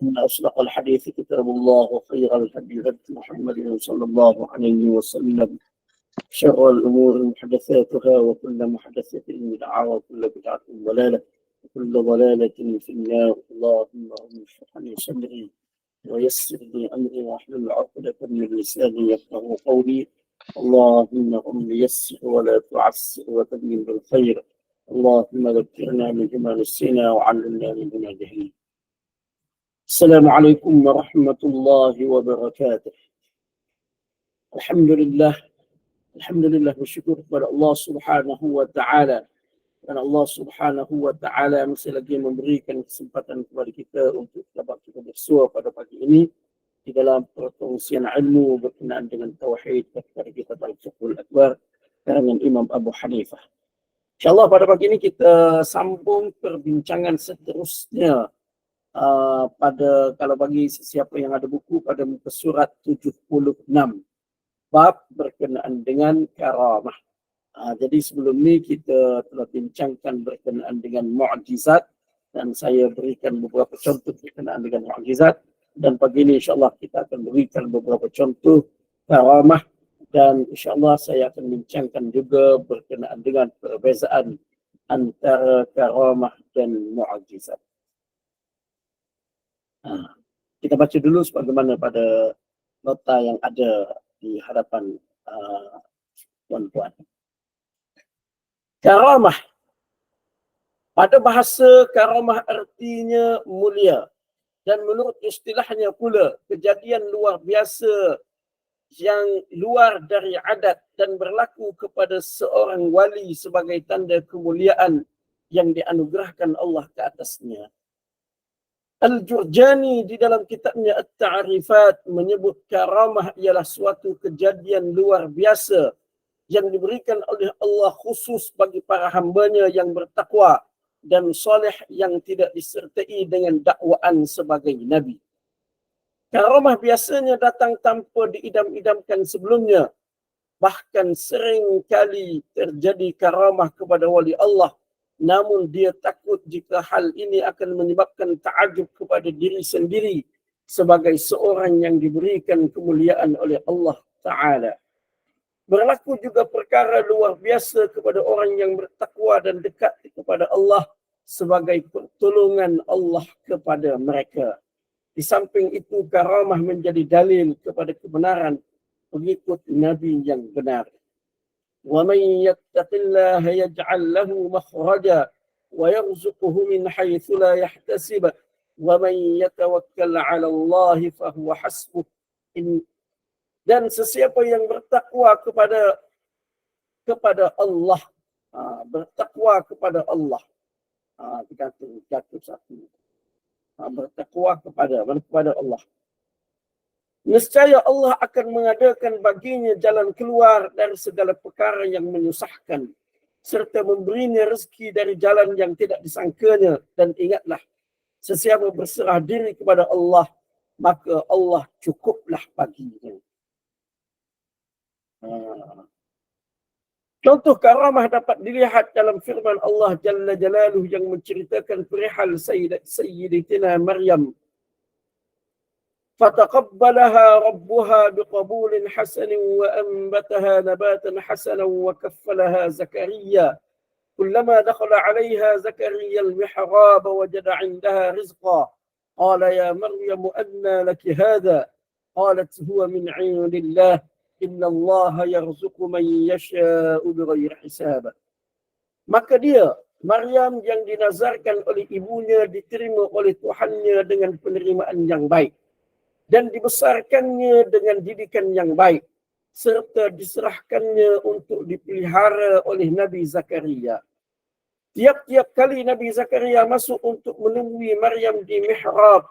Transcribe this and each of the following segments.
إن أصدق الحديث كتاب الله وخير الهدي هدي محمد صلى الله عليه وسلم شر الأمور محدثاتها وكل محدثة بدعة وكل بدعة ضلالة وكل ضلالة في النار. اللهم اشرح لي صدري ويسر لي أمري واحلل عقدة من لساني يفقهوا قولي. اللهم يسر ولا تعسر وتمم بالخير. اللهم ذكرنا منهما نسينا وعلمنا منهما جهلنا. Assalamualaikum warahmatullahi wabarakatuh. Alhamdulillah bersyukur kepada Allah Subhanahu wa taala. Dan Allah Subhanahu wa taala masih lagi memberikan kesempatan kepada kita untuk dapat kita bersua pada pagi ini di dalam perkongsian ilmu berkenaan dengan tauhid kepada kita Al-Fiqhul Akbar karangan Imam Abu Hanifah. InsyaAllah pada pagi ini kita sambung perbincangan seterusnya pada kalau bagi sesiapa yang ada buku pada muka surat 76 bab berkenaan dengan karamah. Jadi sebelum ni kita telah bincangkan berkenaan dengan mukjizat dan saya berikan beberapa contoh berkenaan dengan mukjizat, dan pagi ini insyaAllah kita akan berikan beberapa contoh karamah, dan insyaAllah saya akan bincangkan juga berkenaan dengan perbezaan antara karamah dan mukjizat. Kita baca dulu sebagaimana pada nota yang ada di hadapan tuan-tuan. Karamah. Pada bahasa karamah artinya mulia, dan menurut istilahnya pula kejadian luar biasa yang luar dari adat dan berlaku kepada seorang wali sebagai tanda kemuliaan yang dianugerahkan Allah ke atasnya. Al-Jurjani di dalam kitabnya At-Ta'rifat menyebut karamah ialah suatu kejadian luar biasa yang diberikan oleh Allah khusus bagi para hambanya yang bertakwa dan soleh yang tidak disertai dengan dakwaan sebagai Nabi. Karamah biasanya datang tanpa diidam-idamkan sebelumnya. Bahkan sering kali terjadi karamah kepada wali Allah, namun dia takut jika hal ini akan menyebabkan ta'ajub kepada diri sendiri sebagai seorang yang diberikan kemuliaan oleh Allah Ta'ala. Berlaku juga perkara luar biasa kepada orang yang bertakwa dan dekat kepada Allah sebagai pertolongan Allah kepada mereka. Di samping itu, karamah menjadi dalil kepada kebenaran pengikut Nabi yang benar. وَمَنْ يَتَّقِ اللَّهَ يَجْعَلْ لَهُ مَخْرَجًا وَيَرْزُقْهُ مِنْ حَيْثُ لَا يَحْتَسِبُ وَمَنْ يَتَوَكَّلْ عَلَى اللَّهِ فَهُوَ حَسْبُهُ. Dan sesiapa yang bertakwa kepada Allah, bertakwa kepada Allah, bertakwa kepada Allah, nescaya Allah akan mengadakan baginya jalan keluar dari segala perkara yang menyusahkan, serta memberinya rezeki dari jalan yang tidak disangkanya. Dan ingatlah, sesiapa berserah diri kepada Allah, maka Allah cukuplah baginya. Contoh karamah dapat dilihat dalam firman Allah Jalla Jalaluhu yang menceritakan perihal Sayyidatina Maryam. فَتَقَبَّلَهَا رَبُّهَا بِقَبُولٍ حَسَنٍ وَأَنبَتَهَا نَبَاتًا حَسَنًا وَكَفَّلَهَا زَكَرِيَّا كُلَّمَا دَخَلَ عَلَيْهَا زَكَرِيَّا الْمِحْرَابَ وَجَدَ عِندَهَا رِزْقًا قَالَ يَا مَرْيَمُ أَنَّى لَكِ هَذَا قَالَتْ هُوَ مِنْ عِندِ اللَّهِ إِنَّ اللَّهَ يَرْزُقُ مَنْ يَشَاءُ بِغَيْرِ حِسَابٍ. Maka dia, Maryam yang dinazarkan oleh ibunya, diterima oleh Tuhannya dengan penerimaan yang baik dan dibesarkannya dengan didikan yang baik, serta diserahkannya untuk dipelihara oleh Nabi Zakaria. Tiap-tiap kali Nabi Zakaria masuk untuk menemui Maryam di mihrab,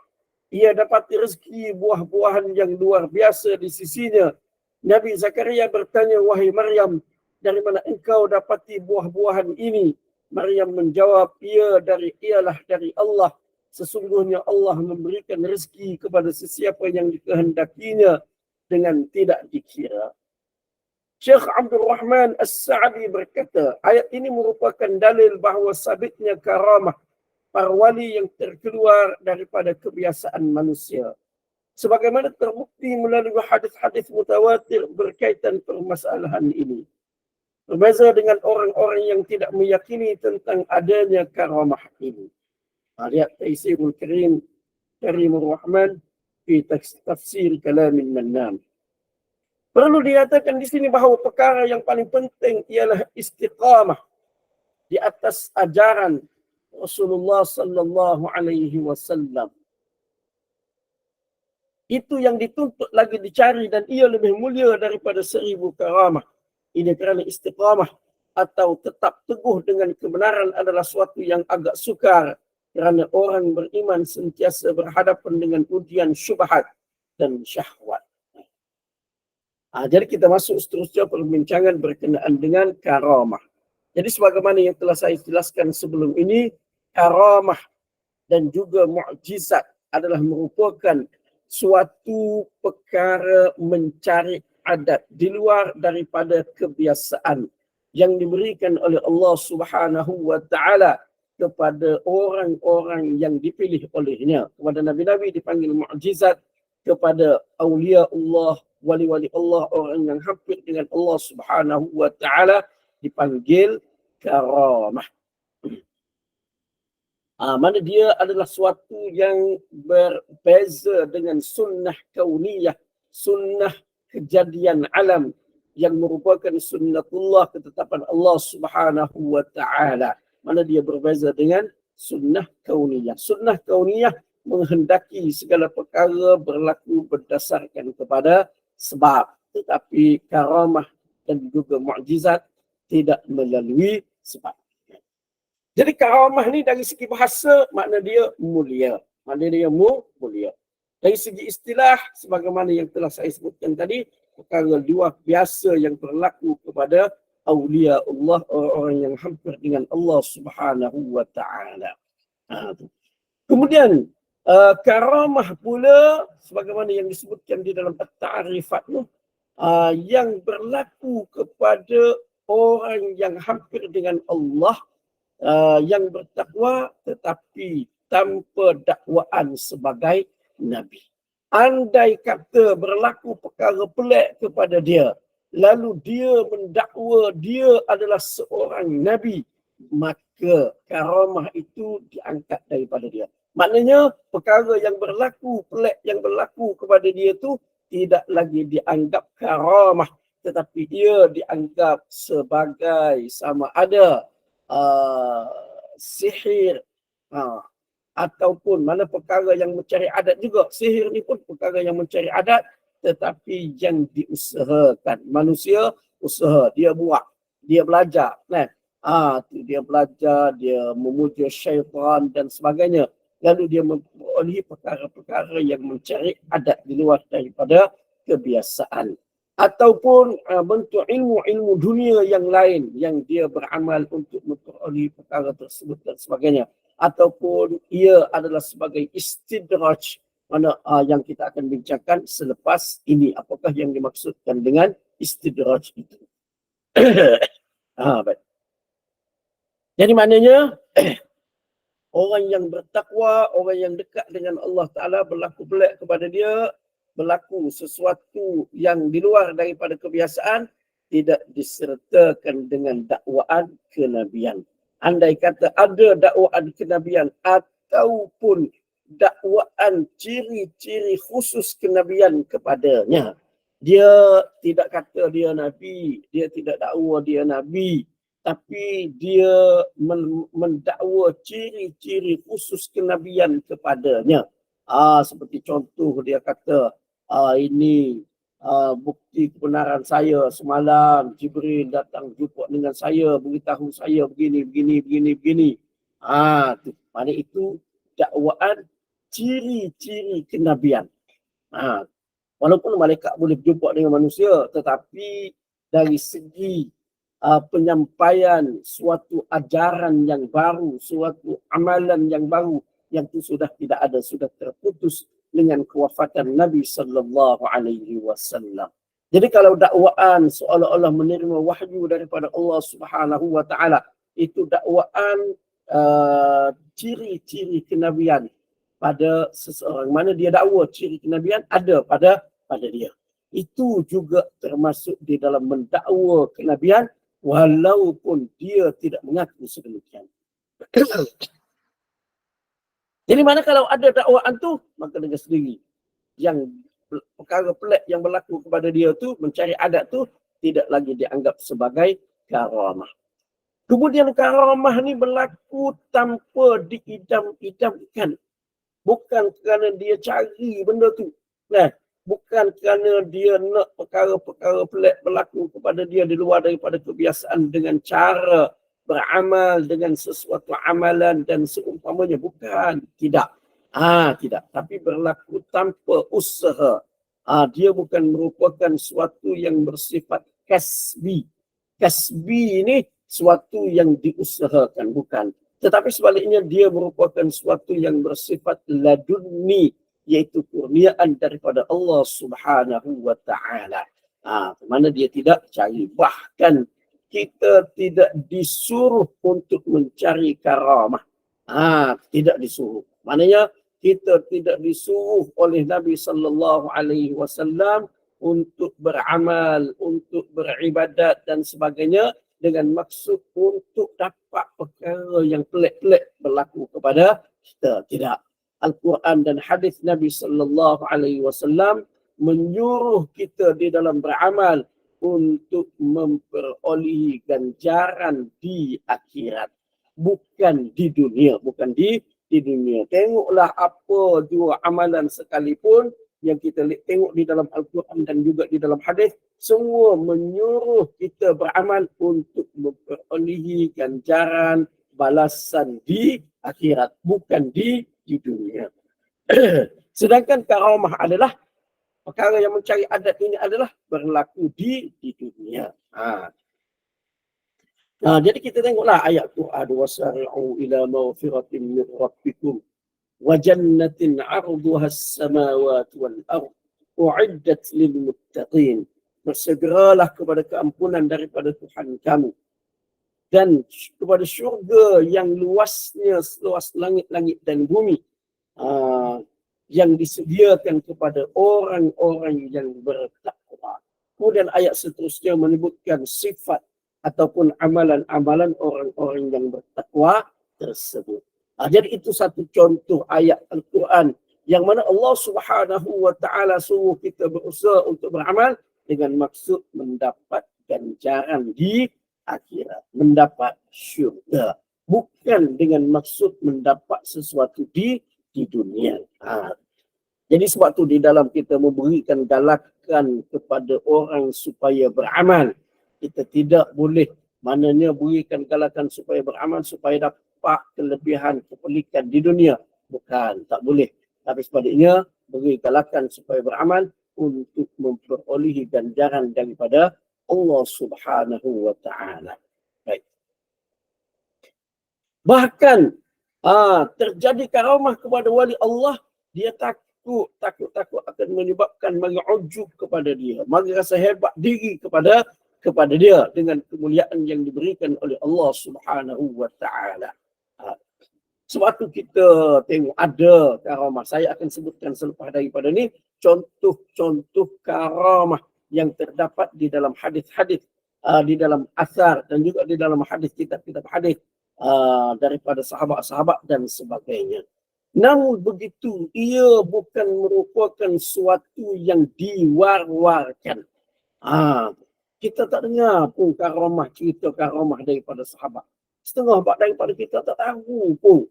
ia dapati rezeki buah-buahan yang luar biasa di sisinya. Nabi Zakaria bertanya, "Wahai Maryam, dari mana engkau dapati buah-buahan ini?" Maryam menjawab, ialah dari Allah. Sesungguhnya Allah memberikan rezeki kepada sesiapa yang dikehendakinya dengan tidak dikira. Syekh Abdul Rahman As-Sa'di berkata, ayat ini merupakan dalil bahawa sabitnya karamah para wali yang terkeluar daripada kebiasaan manusia. Sebagaimana terbukti melalui hadis-hadis mutawatir berkaitan permasalahan ini. Berbeza dengan orang-orang yang tidak meyakini tentang adanya karamah ini. Lihat Taisirul Karimur Rahman fi tafsir Kalamin Mannan. Perlu dikatakan di sini bahawa perkara yang paling penting ialah istiqamah di atas ajaran Rasulullah sallallahu alaihi wasallam. Itu yang dituntut lagi dicari dan ia lebih mulia daripada 1000 karamah. Ini kerana istiqamah atau tetap teguh dengan kebenaran adalah suatu yang agak sukar kerana orang beriman sentiasa berhadapan dengan ujian syubhat dan syahwat. Jadi kita masuk seterusnya perbincangan berkenaan dengan karamah. Jadi sebagaimana yang telah saya jelaskan sebelum ini, karamah dan juga mukjizat adalah merupakan suatu perkara mencari adat di luar daripada kebiasaan yang diberikan oleh Allah Subhanahu wa taala kepada orang-orang yang dipilih olehnya. Kepada nabi-nabi dipanggil mukjizat, kepada aulia Allah, wali-wali Allah, orang yang hampir dengan Allah Subhanahu wa taala dipanggil karamah. Mana dia adalah suatu yang berbeza dengan sunnah kauniyah, sunnah kejadian alam yang merupakan sunnatullah, ketetapan Allah Subhanahu wa taala. Mana dia berbeza dengan sunnah kauniyah. Sunnah kauniyah menghendaki segala perkara berlaku berdasarkan kepada sebab, tetapi karamah dan juga mukjizat tidak melalui sebab. Jadi karamah ni dari segi bahasa makna dia mulia, makna dia mulia. Dari segi istilah sebagaimana yang telah saya sebutkan tadi, perkara luar biasa yang berlaku kepada aulia Allah, orang yang hampir dengan Allah Subhanahu wa taala. Kemudian karamah pula sebagaimana yang disebutkan di dalam at-ta'rifat yang berlaku kepada orang yang hampir dengan Allah, yang bertakwa tetapi tanpa dakwaan sebagai nabi. Andai kata berlaku perkara pelik kepada dia, lalu dia mendakwa dia adalah seorang nabi, maka karamah itu diangkat daripada dia. Maknanya perkara yang berlaku pelik yang berlaku kepada dia tu tidak lagi dianggap karamah, tetapi ia dianggap sebagai sama ada sihir, ataupun mana perkara yang mencari adat juga. Sihir ni pun perkara yang mencari adat tetapi yang diusahakan. Manusia usaha, dia buat, dia belajar, kan? Dia belajar, dia memuja syaitan dan sebagainya. Lalu dia memperolehi perkara-perkara yang mencari adat di luar daripada kebiasaan. Ataupun bentuk ilmu-ilmu dunia yang lain yang dia beramal untuk memperolehi perkara tersebut dan sebagainya. Ataupun ia adalah sebagai istidraj, mana yang kita akan bincangkan selepas ini. Apakah yang dimaksudkan dengan istidraj itu? Baik. Jadi maknanya orang yang bertakwa, orang yang dekat dengan Allah Ta'ala, berlaku pelik kepada dia, berlaku sesuatu yang di luar daripada kebiasaan, tidak disertakan dengan dakwaan kenabian. Andai kata ada dakwaan kenabian ataupun dakwaan ciri-ciri khusus kenabian kepadanya, dia tidak kata dia nabi, dia tidak dakwa dia nabi, tapi dia mendakwa ciri-ciri khusus kenabian kepadanya. Seperti contoh dia kata, ini bukti kebenaran saya, semalam Jibril datang jumpa dengan saya, beritahu saya begini. Maknanya itu dakwaan ciri-ciri kenabian. Walaupun malaikat boleh berjumpa dengan manusia, tetapi dari segi penyampaian suatu ajaran yang baru, suatu amalan yang baru, yang itu sudah tidak ada, sudah terputus dengan kewafatan Nabi sallallahu alaihi wasallam. Jadi kalau dakwaan seolah-olah menerima wahyu daripada Allah Subhanahu wa taala, itu dakwaan ciri-ciri kenabian pada seseorang. Mana dia dakwa ciri kenabian ada pada dia. Itu juga termasuk di dalam mendakwa kenabian walaupun dia tidak mengaku sedemikian. Jadi mana kalau ada dakwaan tu, maka dengan sendiri yang perkara pelik yang berlaku kepada dia tu, mencari adat tu, tidak lagi dianggap sebagai karamah. Kemudian karamah ni berlaku tanpa diidam-idamkan. Bukan kerana dia cari benda tu. Nah, bukan kerana dia nak perkara-perkara pelik berlaku kepada dia di luar daripada kebiasaan dengan cara beramal dengan sesuatu amalan dan seumpamanya. Bukan. Tidak. Tidak. Tapi berlaku tanpa usaha. Dia bukan merupakan suatu yang bersifat kasbi. Kasbi ini suatu yang diusahakan, bukan. Tetapi sebaliknya dia merupakan suatu yang bersifat laduni, iaitu kurniaan daripada Allah Subhanahu wa Ta'ala. Mana dia tidak cari. Bahkan kita tidak disuruh untuk mencari karamah. Tidak disuruh. Maknanya kita tidak disuruh oleh Nabi sallallahu alaihi wasallam untuk beramal, untuk beribadat dan sebagainya dengan maksud untuk dapat perkara yang pelik-pelik berlaku kepada kita. Tidak. Al-Quran dan hadis Nabi sallallahu alaihi wasallam menyuruh kita di dalam beramal untuk memperolehi ganjaran di akhirat, bukan di dunia, bukan di dunia. Tengoklah apa jua amalan sekalipun yang kita tengok di dalam Al-Quran dan juga di dalam hadis, semua menyuruh kita beramal untuk memperolehi ganjaran balasan di akhirat, bukan di dunia. Sedangkan karamah adalah perkara yang mencari adat ini adalah berlaku di dunia. Jadi kita tengoklah ayat Quran, wasari'u ila maghfiratin min rabbikum wa jannatin 'arduha as-samawati wal ardh u'iddat lil muttaqin. Bersegeralah kepada keampunan daripada Tuhan kamu dan kepada syurga yang luasnya seluas langit-langit dan bumi, yang disediakan kepada orang-orang yang bertakwa. Kemudian ayat seterusnya menyebutkan sifat ataupun amalan-amalan orang-orang yang bertakwa tersebut. Jadi itu satu contoh ayat Al-Quran yang mana Allah Subhanahu wa Ta'ala suruh kita berusaha untuk beramal dengan maksud mendapat ganjaran di akhirat, mendapat syurga, bukan dengan maksud mendapat sesuatu di dunia. Jadi sebab tu di dalam kita memberikan galakan kepada orang supaya beramal, kita tidak boleh maknanya berikan galakan supaya beramal supaya dapat kelebihan kepelikan di dunia. Bukan, tak boleh. Tapi sebaliknya beri galakan supaya beramal untuk memperolehi ganjaran daripada Allah Subhanahu wa Ta'ala. Baik. Bahkan terjadi karamah kepada wali Allah, dia takut akan menyebabkan mari ujub kepada dia, mari rasa hebat diri kepada dia dengan kemuliaan yang diberikan oleh Allah Subhanahu wa Ta'ala. Sebab tu kita tengok ada karamah. Saya akan sebutkan selepas daripada ni contoh-contoh karamah yang terdapat di dalam hadis-hadis, di dalam asar dan juga di dalam hadis kitab-kitab hadis daripada sahabat-sahabat dan sebagainya. Namun begitu, ia bukan merupakan suatu yang diwar-warkan. Kita tak dengar pun cerita karamah daripada sahabat. Setengah daripada kita tak tahu pun.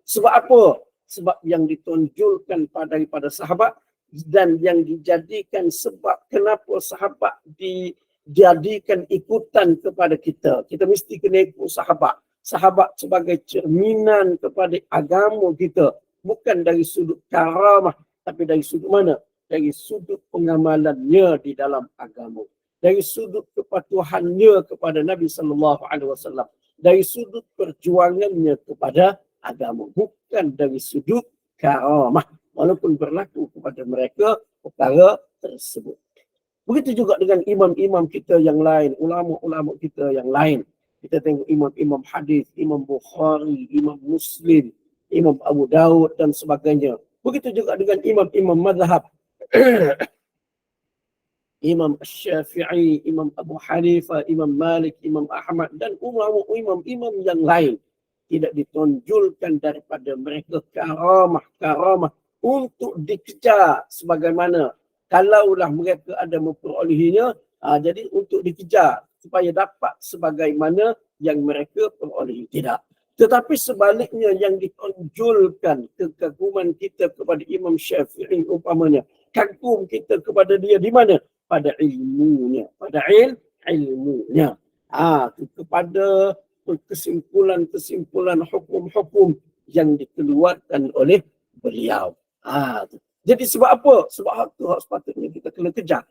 Sebab apa? Sebab yang ditonjolkan daripada sahabat dan yang dijadikan sebab kenapa sahabat dijadikan ikutan kepada kita. Kita mesti kena ikut sahabat. Sahabat sebagai cerminan kepada agama kita. Bukan dari sudut karamah, tapi dari sudut mana? Dari sudut pengamalannya di dalam agama. Dari sudut kepatuhannya kepada Nabi SAW. Dari sudut perjuangannya kepada agama. Bukan dari sudut karamah. Walaupun berlaku kepada mereka perkara tersebut. Begitu juga dengan imam-imam kita yang lain, ulama-ulama kita yang lain. Kita tengok imam-imam hadis, Imam Bukhari, Imam Muslim, Imam Abu Daud dan sebagainya. Begitu juga dengan imam-imam mazhab. Imam Syafi'i, Imam Abu Hanifah, Imam Malik, Imam Ahmad dan imam-imam yang lain. Tidak ditonjolkan daripada mereka karamah untuk dikejar sebagaimana kalaulah mereka ada memperolehinya, jadi untuk dikejar supaya dapat sebagaimana yang mereka perolehi. Tidak. Tetapi sebaliknya yang ditonjolkan kekaguman kita kepada Imam Syafi'i umpamanya, kagum kita kepada dia di mana? Pada ilmunya, pada ilmunya. Kepada kesimpulan hukum-hukum yang dikeluarkan oleh beliau. Jadi sebab apa? Sebab itu sepatutnya kita kena kejar.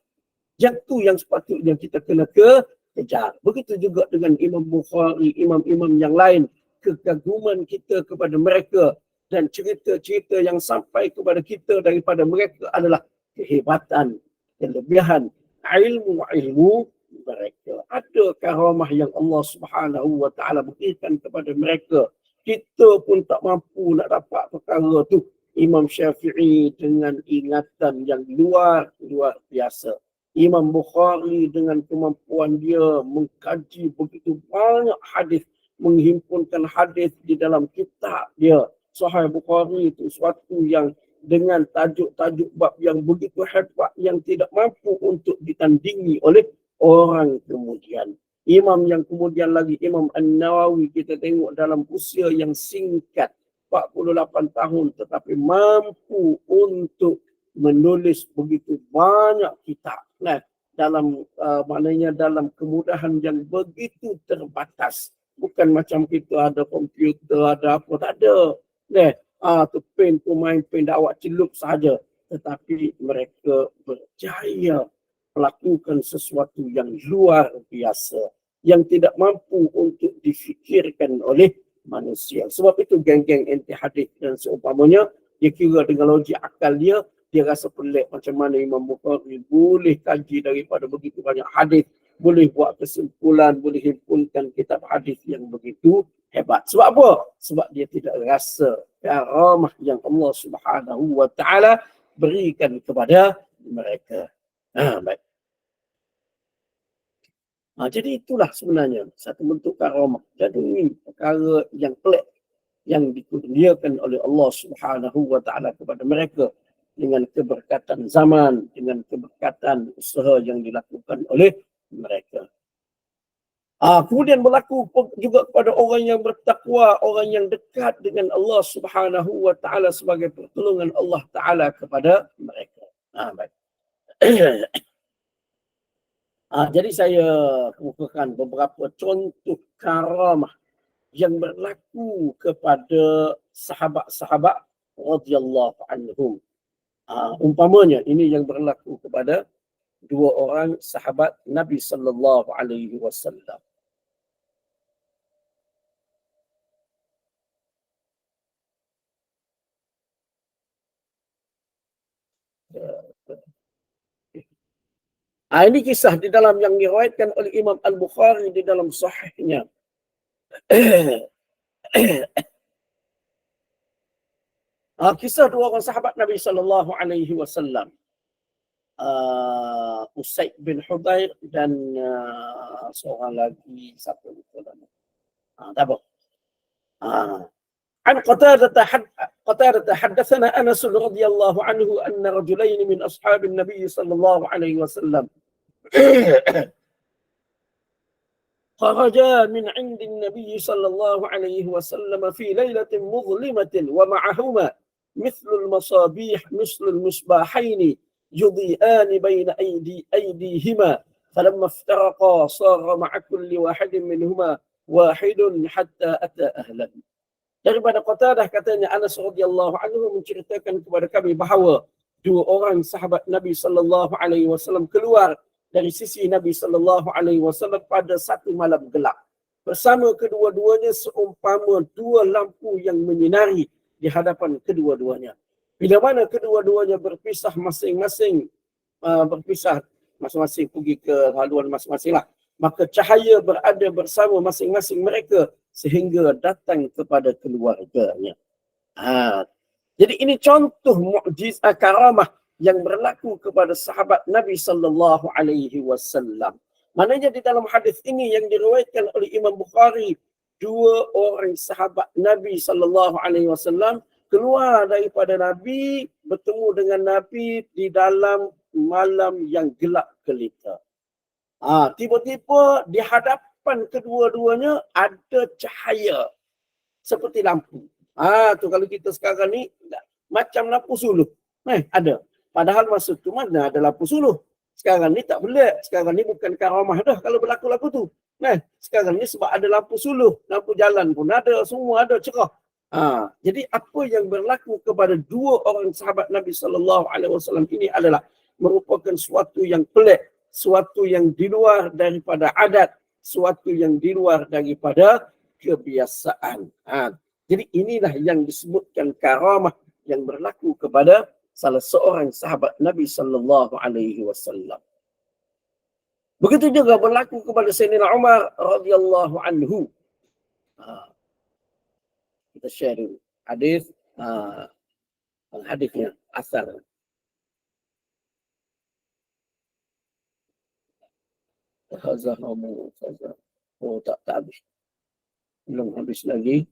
Yang tu yang sepatutnya kita kena kejar. Begitu juga dengan Imam Bukhari, imam-imam yang lain. Kekaguman kita kepada mereka dan cerita-cerita yang sampai kepada kita daripada mereka adalah kehebatan, kelebihan ilmu mereka. Ada karamah yang Allah Subhanahu wa taala berikan kepada mereka. Kita pun tak mampu nak dapat perkara tu. Imam Syafi'i dengan ingatan yang luar biasa. Imam Bukhari dengan kemampuan dia mengkaji begitu banyak hadis, menghimpunkan hadis di dalam kitab dia. Sahih Bukhari itu suatu yang dengan tajuk-tajuk bab yang begitu hebat yang tidak mampu untuk ditandingi oleh orang kemudian. Imam yang kemudian lagi, Imam An-Nawawi, kita tengok dalam usia yang singkat, 48 tahun, tetapi mampu untuk menulis begitu banyak kitab. Dalam maknanya dalam kemudahan yang begitu terbatas. Bukan macam kita ada komputer, ada apa, tak ada. Tu pen tu main pen dakwah celup saja, tetapi mereka berjaya melakukan sesuatu yang luar biasa yang tidak mampu untuk difikirkan oleh manusia. Sebab itu geng-geng anti hadis dan seumpamanya, dia kira dengan logik akal dia rasa pelik macam mana Imam Bukhari boleh kaji daripada begitu banyak hadis, boleh buat kesimpulan, boleh himpunkan kitab hadis yang begitu hebat. Sebab apa? Sebab dia tidak rasa karamah yang Allah Subhanahu wa taala berikan kepada mereka. Baik. Jadi itulah sebenarnya satu bentuk karamah. Jadi ini perkara yang pelik yang dikurniakan oleh Allah Subhanahu wa taala kepada mereka dengan keberkatan zaman, dengan keberkatan usaha yang dilakukan oleh mereka. Kemudian berlaku juga kepada orang yang bertakwa, orang yang dekat dengan Allah Subhanahu wa taala sebagai pertolongan Allah taala kepada mereka. Baik. Jadi saya kemukakan beberapa contoh karamah yang berlaku kepada sahabat-sahabat radhiyallahu anhum. Umpamanya ini yang berlaku kepada dua orang sahabat Nabi sallallahu alaihi wasallam. Ini kisah di dalam yang diriwayatkan oleh Imam Al-Bukhari di dalam sahihnya. Kisah dua orang sahabat Nabi sallallahu alaihi wasallam. Usaid bin Hudayr dan seorang lagi satu nama. Tak apa. عن قتادة حدثنا أنس رضي الله عنه أن رجلين من أصحاب النبي صلى الله عليه وسلم خرجا من عند النبي صلى الله عليه وسلم في ليلة مظلمة ومعهما مثل المصابيح مثل المصباحين يضيئان بين أيديهما فلما افترقا صار مع كل واحد منهما واحد حتى أتى أهله. Daripada Qatadah katanya Anas radhiyallahu anhu menceritakan kepada kami bahawa dua orang sahabat Nabi sallallahu alaihi wasallam keluar dari sisi Nabi sallallahu alaihi wasallam pada satu malam gelap. Bersama kedua-duanya seumpama dua lampu yang menyinari di hadapan kedua-duanya. Bila mana kedua-duanya berpisah masing-masing, berpisah masing-masing pergi ke haluan masing-masing lah. maka cahaya berada bersama masing-masing mereka sehingga datang kepada keluarganya. Jadi ini contoh mukjizat karamah yang berlaku kepada sahabat Nabi sallallahu alaihi wasallam. Maknanya di dalam hadis ini yang diriwayatkan oleh Imam Bukhari, dua orang sahabat Nabi sallallahu alaihi wasallam keluar daripada Nabi, bertemu dengan Nabi di dalam malam yang gelap gelita. Tiba-tiba di hadapan kedua-duanya ada cahaya seperti lampu. Tu kalau kita sekarang ni macam lampu suluh. Ada. Padahal masa tu mana ada lampu suluh. Sekarang ni tak boleh. Sekarang ni bukan karamah dah kalau berlaku lagu tu. Sekarang ni sebab ada lampu suluh, lampu jalan pun ada, semua ada cerah. Jadi apa yang berlaku kepada dua orang sahabat Nabi sallallahu alaihi wasallam ini adalah merupakan suatu yang pelik, suatu yang di luar daripada adat, suatu yang di luar daripada kebiasaan. Jadi inilah yang disebutkan karamah yang berlaku kepada salah seorang sahabat Nabi sallallahu alaihi wasallam. Begitu juga berlaku kepada Sayyidina Umar radhiyallahu anhu. Kita share dulu hadis, hadisnya asar. Oh, tak habis. Belum habis lagi.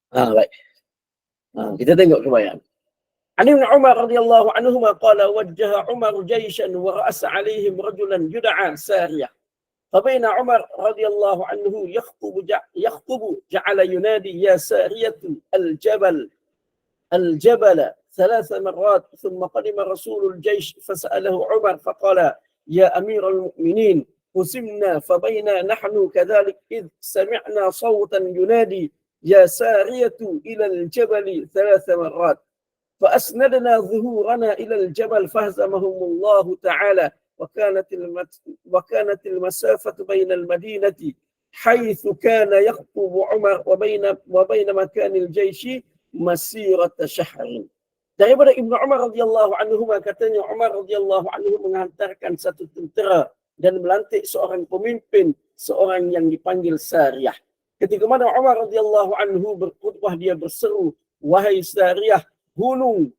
Baik. Kita tengok kebayaan. Ani bin Umar radhiyallahu anhuma qala wajjaha Umar jayshan wa ra'asa 'alaihim rajulan yud'a Sariyah. فبين عمر رضي الله عنه يخطب جعل ينادي يا سارية الجبل 3 مرات ثم قدم رسول الجيش فسأله عمر فقال يا أمير المؤمنين قسمنا فبينا نحن كذلك إذ سمعنا صوتا ينادي يا سارية إلى الجبل 3 مرات فأسندنا ظهورنا إلى الجبل فهزمهم الله تعالى وكانت المسافة بين المدينة حيث كان يخطب عمر وبين مكان الجيش مسيرة شهر. Daripada Ibnu Umar radhiyallahu anhu katanya Umar radhiyallahu anhu menghantarkan satu tentera dan melantik seorang pemimpin, seorang yang dipanggil Sariyah. Ketika mana Umar radhiyallahu anhu berkhutbah, dia berseru, wahai Sariyah, gunung.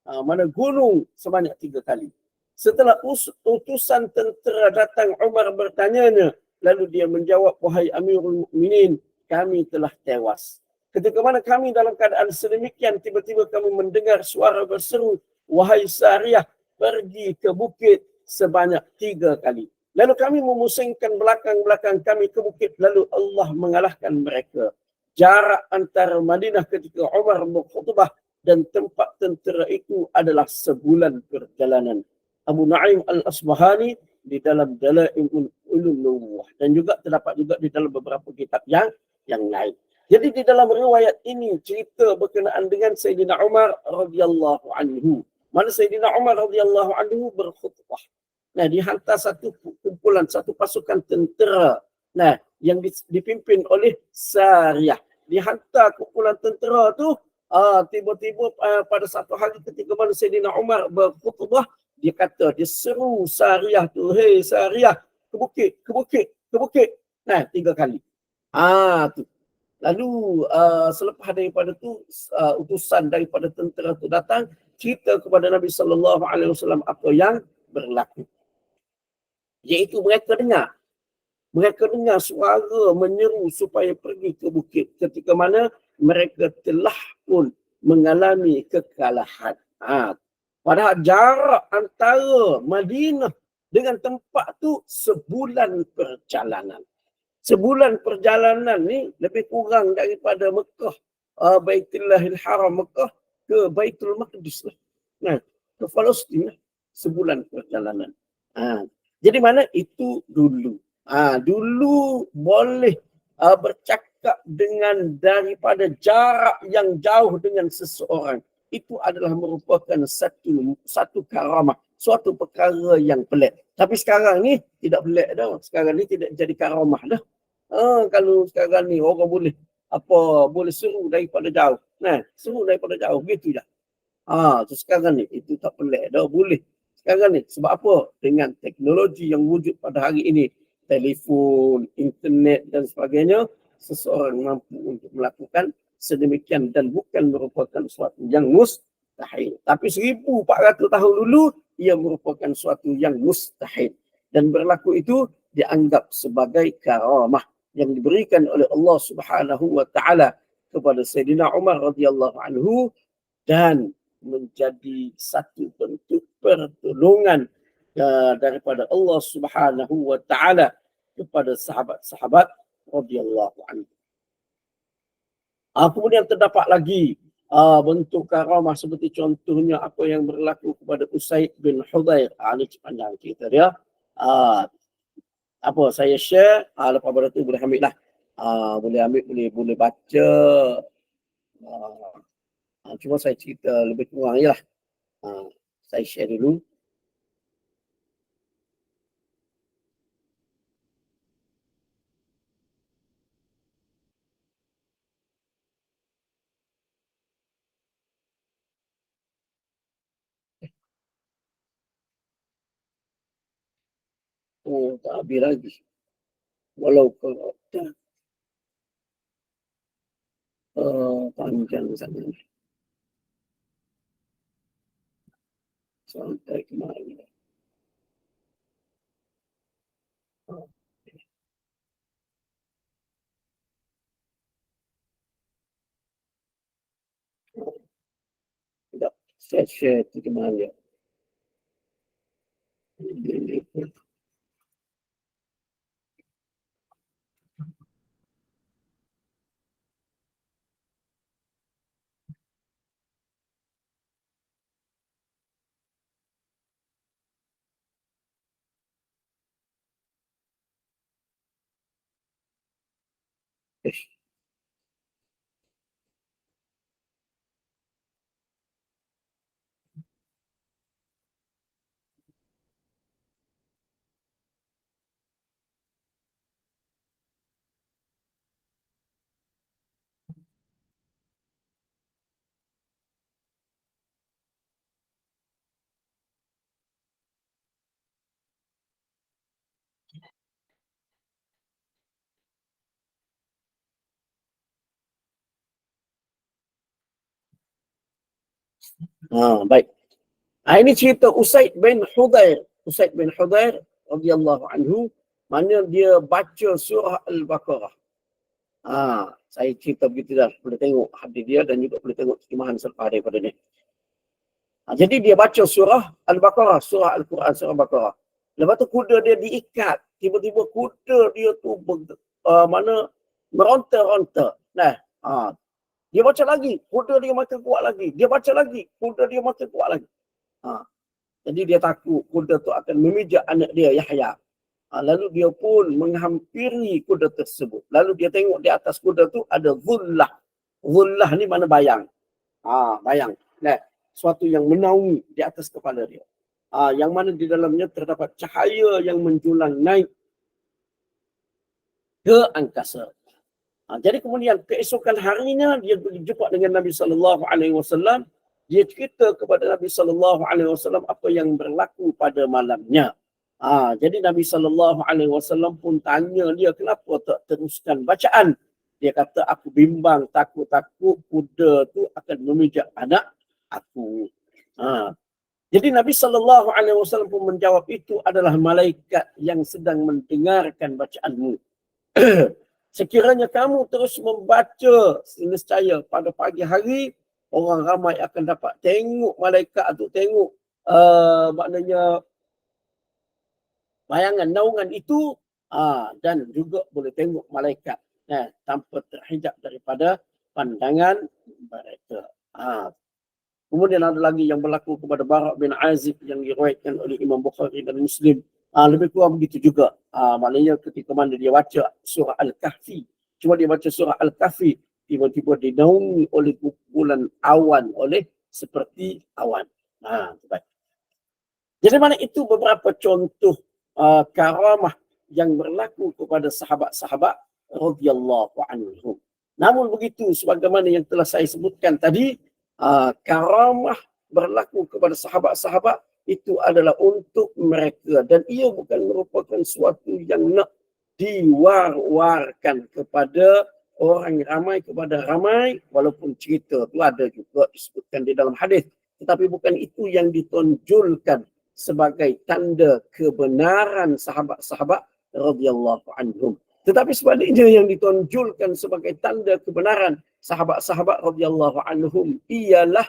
Mana gunung sebanyak 3 kali. Setelah utusan tentera datang, Umar bertanyanya, lalu dia menjawab, wahai Amirul Mukminin, kami telah tewas. Ketika mana kami dalam keadaan sedemikian, tiba-tiba kami mendengar suara berseru, wahai Sariyah, pergi ke bukit sebanyak 3 kali. Lalu kami memusingkan belakang-belakang kami ke bukit, lalu Allah mengalahkan mereka. Jarak antara Madinah ketika Umar berkhutbah dan tempat tentera itu adalah sebulan perjalanan. Abu Nu'aim Al-Asbahani di dalam Dalailul Nubuwah, dan juga terdapat juga di dalam beberapa kitab yang lain. Jadi di dalam riwayat ini cerita berkenaan dengan Sayyidina Umar radhiyallahu anhu. Mana Sayyidina Umar radhiyallahu anhu berkhutbah. Dihantar satu kumpulan, satu pasukan tentera. Yang dipimpin oleh Sariyah. Dihantar kumpulan tentera tu, tiba-tiba pada satu hari ketika mana Sayyidina Umar berkhutbah, dia kata, dia seru Sariyah tu, hei Sariyah, ke bukit. 3 kali. Tu. Lalu selepas daripada tu, utusan daripada tentera tu datang, cerita kepada Nabi sallallahu alaihi wasallam apa yang berlaku. Iaitu mereka dengar suara menyeru supaya pergi ke bukit ketika mana mereka telah pun mengalami kekalahan. Padahal jarak antara Madinah dengan tempat tu sebulan perjalanan. Sebulan perjalanan ni lebih kurang daripada Mekah, Baitullahil Haram Mekah ke Baitul Maqdis lah. Ke Palestin lah. Sebulan perjalanan. Jadi mana itu dulu. Dulu boleh bercakap dengan daripada jarak yang jauh dengan seseorang. Itu adalah merupakan satu karamah, suatu perkara yang pelik. Tapi sekarang ni tidak pelik dah. Sekarang ni tidak jadi karamah dah. Kalau sekarang ni orang boleh suruh daripada jauh. Suruh daripada jauh gitu dah. Sekarang ni itu tak pelik dah, boleh. Sekarang ni sebab apa? Dengan teknologi yang wujud pada hari ini, telefon, internet dan sebagainya, seseorang mampu untuk melakukan sedemikian dan bukan merupakan suatu yang mustahil. Tapi 1400 tahun dulu ia merupakan suatu yang mustahil, dan berlaku itu dianggap sebagai karamah yang diberikan oleh Allah Subhanahu wa taala kepada Sayyidina Umar radhiyallahu anhu, dan menjadi satu bentuk pertolongan daripada Allah Subhanahu wa taala kepada sahabat-sahabat radhiyallahu anhu. Kemudian terdapat lagi bentuk karamah seperti contohnya apa yang berlaku kepada Usaid bin Hudayr. Ini panjang cerita dia. Saya share, lepas pada tu boleh ambil lah. Boleh ambil, boleh baca. Cuma saya cerita lebih kurang je lah. Saya share dulu. Tak habis lagi. Walau kalau panjang sangat. Sampai kemana? Tidak, saya share itu kemana? Baik. Ini cerita Usaid bin Hudayr. Usaid bin Hudayr radhiyallahu anhu, mana dia baca surah Al-Baqarah. Saya cerita begitu dah. Boleh tengok hadis dia dan juga boleh tengok terjemahan selepas daripada ni. Jadi dia baca surah Al-Baqarah, surah Al-Quran, surah Al-Baqarah. Lepas tu kuda dia diikat. Tiba-tiba kuda dia tu meronta-ronta. Dia baca lagi, kuda dia makin kuat lagi. Dia baca lagi, kuda dia makin kuat lagi. Jadi dia takut kuda tu akan memijak anak dia Yahya. Lalu dia pun menghampiri kuda tersebut. Lalu dia tengok di atas kuda tu ada zullah. Zullah ni mana bayang. Bayang. Suatu yang menaungi di atas kepala dia. Yang mana di dalamnya terdapat cahaya yang menjulang naik ke angkasa. Jadi kemudian keesokan harinya dia berjumpa dengan Nabi SAW. Dia cerita kepada Nabi SAW apa yang berlaku pada malamnya. Jadi Nabi SAW pun tanya dia, kenapa tak teruskan bacaan? Dia kata, aku bimbang, takut-takut kuda tu akan memijak anak aku. Jadi Nabi SAW pun menjawab, itu adalah malaikat yang sedang mendengarkan bacaanmu. Sekiranya kamu terus membaca, nescaya pada pagi hari orang ramai akan dapat tengok malaikat tu, tengok maknanya bayangan naungan itu, dan juga boleh tengok malaikat tanpa terhijab daripada pandangan mereka. Kemudian ada lagi yang berlaku kepada Bara' bin Azib yang diriwayatkan oleh Imam Bukhari dan Muslim. Lebih kurang begitu juga. Maknanya ketika mana dia baca surah Al-Kahfi, cuma dia baca surah Al-Kahfi, tiba-tiba dinaungi oleh kumpulan awan, oleh seperti awan. Baik. Jadi mana itu beberapa contoh karamah yang berlaku kepada sahabat-sahabat radhiyallahu anhum. Namun begitu, sebagaimana yang telah saya sebutkan tadi, karamah berlaku kepada sahabat-sahabat itu adalah untuk mereka, dan ia bukan merupakan suatu yang nak diwar-warkan kepada orang ramai, kepada ramai, walaupun cerita itu ada juga disebutkan di dalam hadis, tetapi bukan itu yang ditonjolkan sebagai tanda kebenaran sahabat-sahabat radhiyallahu anhum. Tetapi sebaliknya yang ditonjolkan sebagai tanda kebenaran sahabat-sahabat radhiyallahu anhum ialah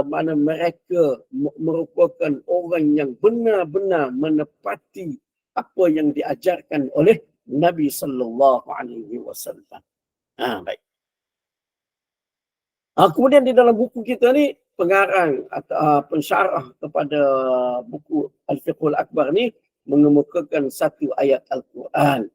mana mereka merupakan orang yang benar-benar menepati apa yang diajarkan oleh Nabi sallallahu alaihi wasallam. Baik. Kemudian di dalam buku kita ni, pengarang atau pensyarah kepada buku Al-Fiqhul Akbar ni mengemukakan satu ayat Al-Quran,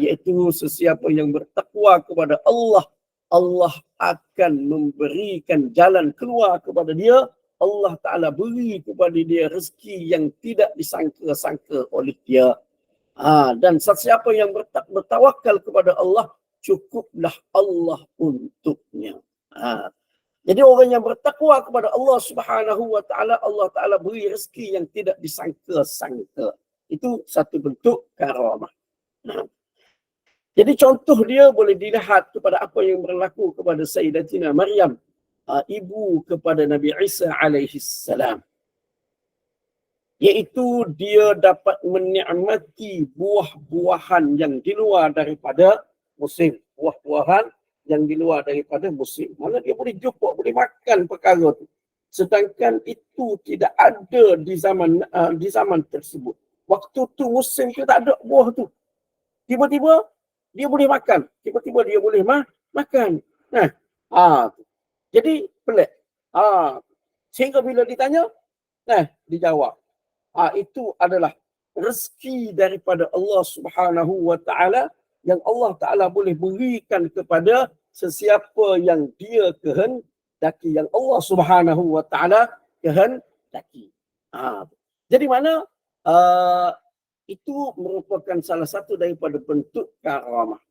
iaitu sesiapa yang bertakwa kepada Allah, Allah akan memberikan jalan keluar kepada dia. Allah Ta'ala beri kepada dia rezeki yang tidak disangka-sangka oleh dia. Dan sesiapa yang bertawakal kepada Allah, cukuplah Allah untuknya. Jadi orang yang bertakwa kepada Allah Subhanahu wa Ta'ala, Allah Ta'ala beri rezeki yang tidak disangka-sangka. Itu satu bentuk karamah. Jadi contoh dia boleh dilihat kepada apa yang berlaku kepada Sayyidatina Maryam, ibu kepada Nabi Isa alaihi salam. Iaitu dia dapat menikmati buah-buahan yang di luar daripada musim. Buah-buahan yang di luar daripada musim. Mana dia boleh jumpa, boleh makan perkara itu. Sedangkan itu tidak ada di zaman tersebut. Waktu tu musim tu tak ada buah tu. Tiba-tiba dia boleh makan. Tiba-tiba dia boleh makan. Jadi pelik. Sehingga bila ditanya, dijawab. Itu adalah rezeki daripada Allah Subhanahu wa Ta'ala yang Allah Ta'ala boleh berikan kepada sesiapa yang dia kehendaki, yang Allah Subhanahu wa Ta'ala kehendaki. Jadi mana itu merupakan salah satu daripada bentuk karamah.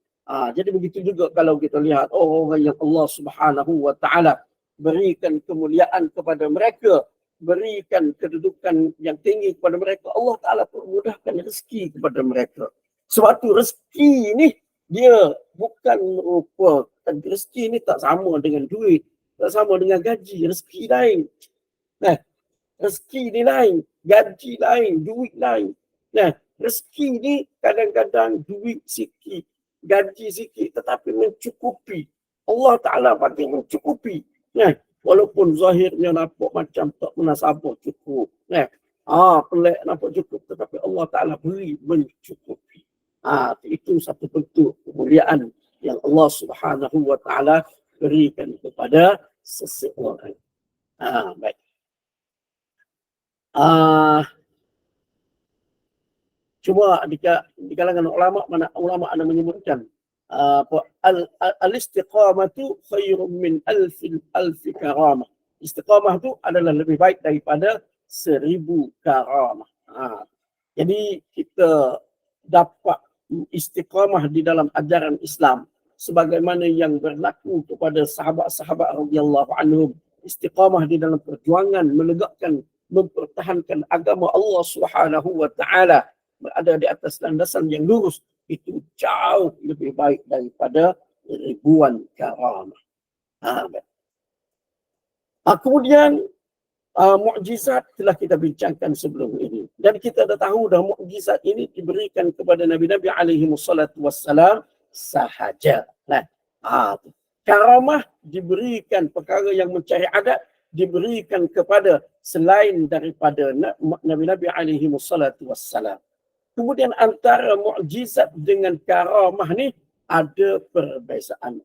Jadi begitu juga kalau kita lihat orang yang Allah Subhanahu wa Ta'ala berikan kemuliaan kepada mereka, berikan kedudukan yang tinggi kepada mereka, Allah Ta'ala permudahkan rezeki kepada mereka. Sebab tu rezeki ni dia bukan merupakan, rezeki ni tak sama dengan duit, tak sama dengan gaji. Rezeki lain. Rezeki ni lain, gaji lain, duit lain. Rezeki ni kadang-kadang duit sikit, gaji sikit, tetapi mencukupi. Allah Ta'ala bagi mencukupi. Walaupun zahirnya nampak macam tak munasabah cukup. Pelik nampak cukup, tetapi Allah Ta'ala beri mencukupi. Itu satu bentuk kemuliaan yang Allah Subhanahu wa Ta'ala berikan kepada seseorang. Baik. Cuma di kalangan ulama, mana ulama ada menyebutkan al-istiqamatu khairun min alfi karamah. Istiqamah itu adalah lebih baik daripada 1000 karamah. Jadi kita dapat istiqamah di dalam ajaran Islam sebagaimana yang berlaku kepada sahabat-sahabat radhiyallahu anhum. Istiqamah di dalam perjuangan menegakkan, mempertahankan agama Allah Subhanahu wa Ta'ala, berada di atas landasan yang lurus, itu jauh lebih baik daripada ribuan karamah. Kemudian mukjizat telah kita bincangkan sebelum ini, dan kita dah tahu dah mukjizat ini diberikan kepada Nabi-Nabi alaihi wassalatu wassalam sahaja. Karamah diberikan, perkara yang mencari adat diberikan kepada selain daripada Nabi-Nabi alaihi wassalatu wassalam. Kemudian antara mukjizat dengan karamah ni ada perbezaan.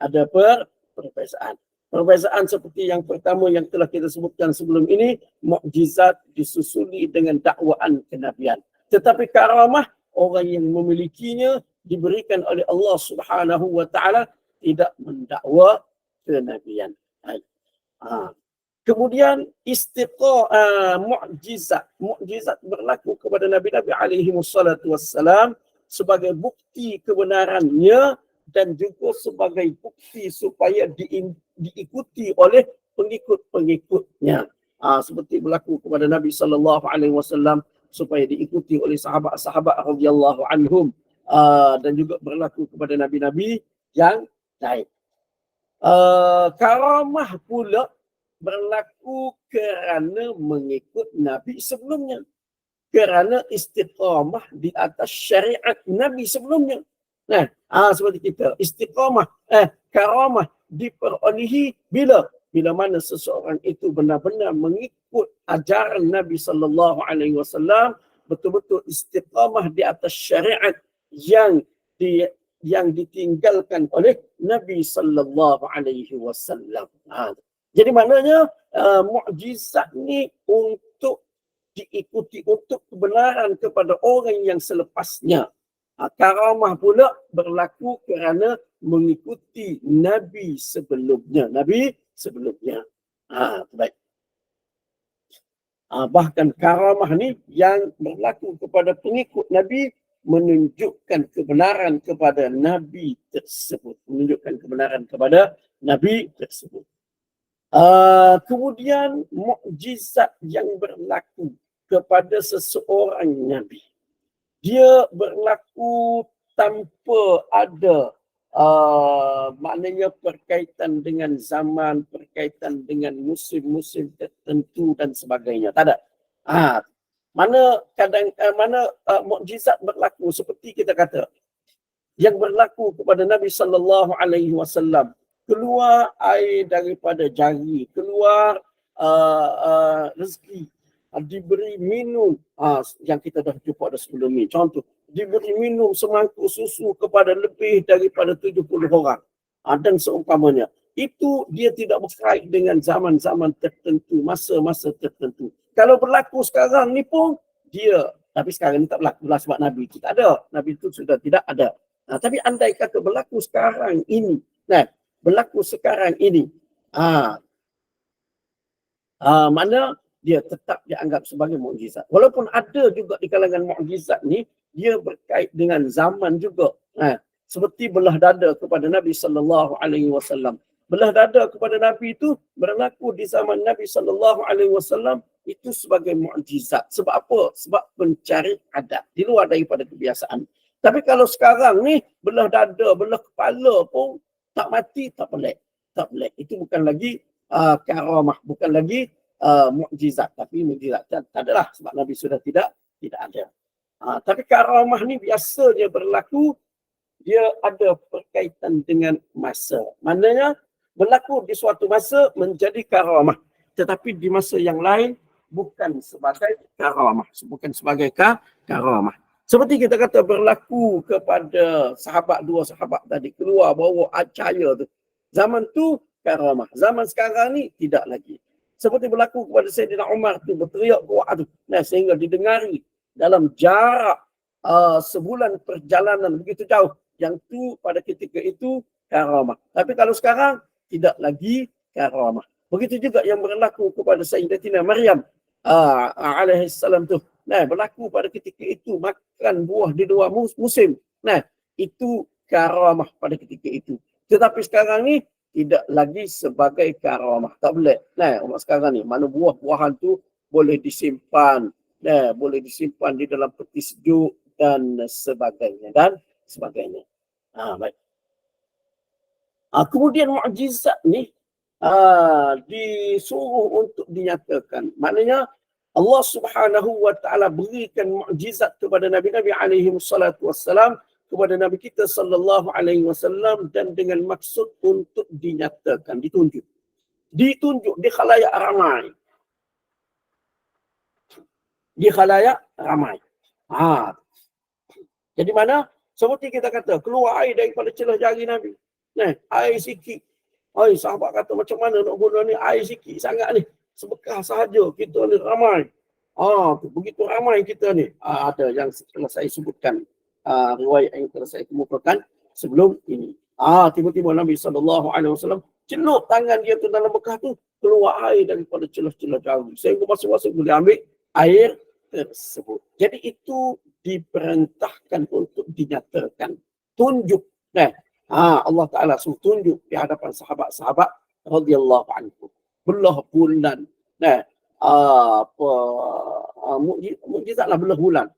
Perbezaan seperti yang pertama yang telah kita sebutkan sebelum ini, mukjizat disusuli dengan dakwaan kenabian. Tetapi karamah orang yang memilikinya diberikan oleh Allah Subhanahu wa taala tidak mendakwa kenabian. Ha. Kemudian mukjizat berlaku kepada Nabi-Nabi alaihi wassalatu wassalam sebagai bukti kebenarannya dan juga sebagai bukti supaya diikuti oleh pengikut-pengikutnya. Seperti berlaku kepada Nabi sallallahu alaihi wasallam supaya diikuti oleh sahabat-sahabat radhiyallahu anhum, dan juga berlaku kepada nabi-nabi yang lain. Karamah pula berlaku kerana mengikut Nabi sebelumnya. Kerana istiqamah di atas syariat Nabi sebelumnya. Nah, seperti kita, istiqamah, karamah diperolehi bila mana seseorang itu benar-benar mengikut ajaran Nabi sallallahu alaihi wasallam, betul-betul istiqamah di atas syariat yang ditinggalkan oleh Nabi sallallahu alaihi wasallam. Jadi maknanya mukjizat ni untuk diikuti, untuk kebenaran kepada orang yang selepasnya. Karamah pula berlaku kerana mengikuti Nabi sebelumnya. Baik. Bahkan karamah ni yang berlaku kepada pengikut Nabi menunjukkan kebenaran kepada Nabi tersebut. Kemudian mukjizat yang berlaku kepada seseorang Nabi, dia berlaku tanpa ada maknanya berkaitan dengan zaman, berkaitan dengan musim-musim tertentu dan sebagainya. Tak ada. Mana mukjizat berlaku seperti kita kata yang berlaku kepada Nabi sallallahu alaihi wasallam, keluar air daripada jari, keluar rezeki, diberi minum, yang kita dah jumpa dah sebelum ni. Contoh, diberi minum semangkuk susu kepada lebih daripada 70 orang, dan seumpamanya. Itu dia tidak berkait dengan zaman-zaman tertentu, masa-masa tertentu. Kalau berlaku sekarang ni pun dia, tapi sekarang ni tak berlaku lah sebab Nabi itu tak ada. Nabi itu sudah tidak ada. Tapi andai kata berlaku sekarang ini, mana dia tetap dianggap sebagai mukjizat. Walaupun ada juga di kalangan mukjizat ni, dia berkait dengan zaman juga. Seperti belah dada kepada Nabi sallallahu alaihi wasallam. Belah dada kepada Nabi itu berlaku di zaman Nabi sallallahu alaihi wasallam itu sebagai mukjizat. Sebab apa? Sebab pencari adat di luar daripada kebiasaan. Tapi kalau sekarang ni belah dada, belah kepala pun tak mati, tak pelik. Itu bukan lagi karamah, bukan lagi mukjizat, tapi mukjizat tak adalah sebab Nabi sudah tidak ada. Tapi karamah ni biasanya berlaku, dia ada berkaitan dengan masa. Maknanya berlaku di suatu masa menjadi karamah, tetapi di masa yang lain bukan sebagai karamah, karamah. Seperti kita kata berlaku kepada dua sahabat tadi, keluar bawa cahaya tu. Zaman tu karamah. Zaman sekarang ni tidak lagi. Seperti berlaku kepada Sayyidina Umar tu, berteriak kuat tu, sehingga didengari dalam jarak sebulan perjalanan begitu jauh. Yang tu pada ketika itu karamah. Tapi kalau sekarang tidak lagi karamah. Begitu juga yang berlaku kepada Sayyidatina Maryam alaihissalam tu. Berlaku pada ketika itu makan buah di dua musim. Itu karamah pada ketika itu. Tetapi sekarang ni tidak lagi sebagai karamah. Tak boleh. Umat sekarang ni mana buah-buahan tu boleh disimpan. Boleh disimpan di dalam peti sejuk dan sebagainya. Baik. Kemudian mukjizat ni disuruh untuk dinyatakan. Maknanya Allah Subhanahu wa taala berikan mukjizat kepada nabi-nabi alaihi wassalatu wassalam, kepada Nabi kita sallallahu alaihi wasallam, dan dengan maksud untuk dinyatakan, ditunjuk di khalayak ramai. Jadi mana seperti kita kata keluar air daripada celah jari Nabi. Air sikit. Sahabat kata macam mana nak guna ni, air sikit sangat ni. Sebekah sahaja kita ni ramai. Begitu ramai kita ni. Ada yang telah saya sebutkan, riwayat yang telah saya kemukakan sebelum ini. Tiba-tiba Nabi SAW celup tangan dia tu dalam bekah tu, keluar air daripada celah-celah jauh. Sehingga masing-masing boleh ambil air tersebut. Jadi itu diperintahkan untuk dinyatakan. Tunjuk. Allah Ta'ala suruh tunjuk di hadapan sahabat-sahabat radhiyallahu anhu. Belah bulan. Mukjizatlah belah bulan.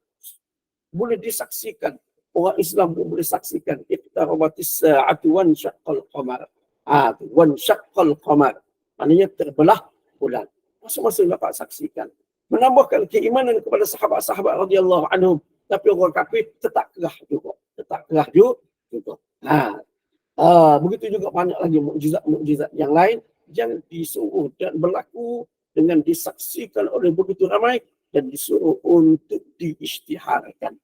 Boleh disaksikan. Orang Islam pun boleh saksikan. Iqtarabatis sa'atu wan syaqqal qamar. Wan syaqqal qamar. Maknanya terbelah bulan. Masing-masing dapat saksikan. Menambahkan keimanan kepada sahabat-sahabat radhiyallahu anhum. Tapi orang kafir tetap kerah juga. Begitu juga banyak lagi mukjizat-mukjizat yang lain yang disuruh dan berlaku dengan disaksikan oleh begitu ramai dan disuruh untuk diisytiharkan.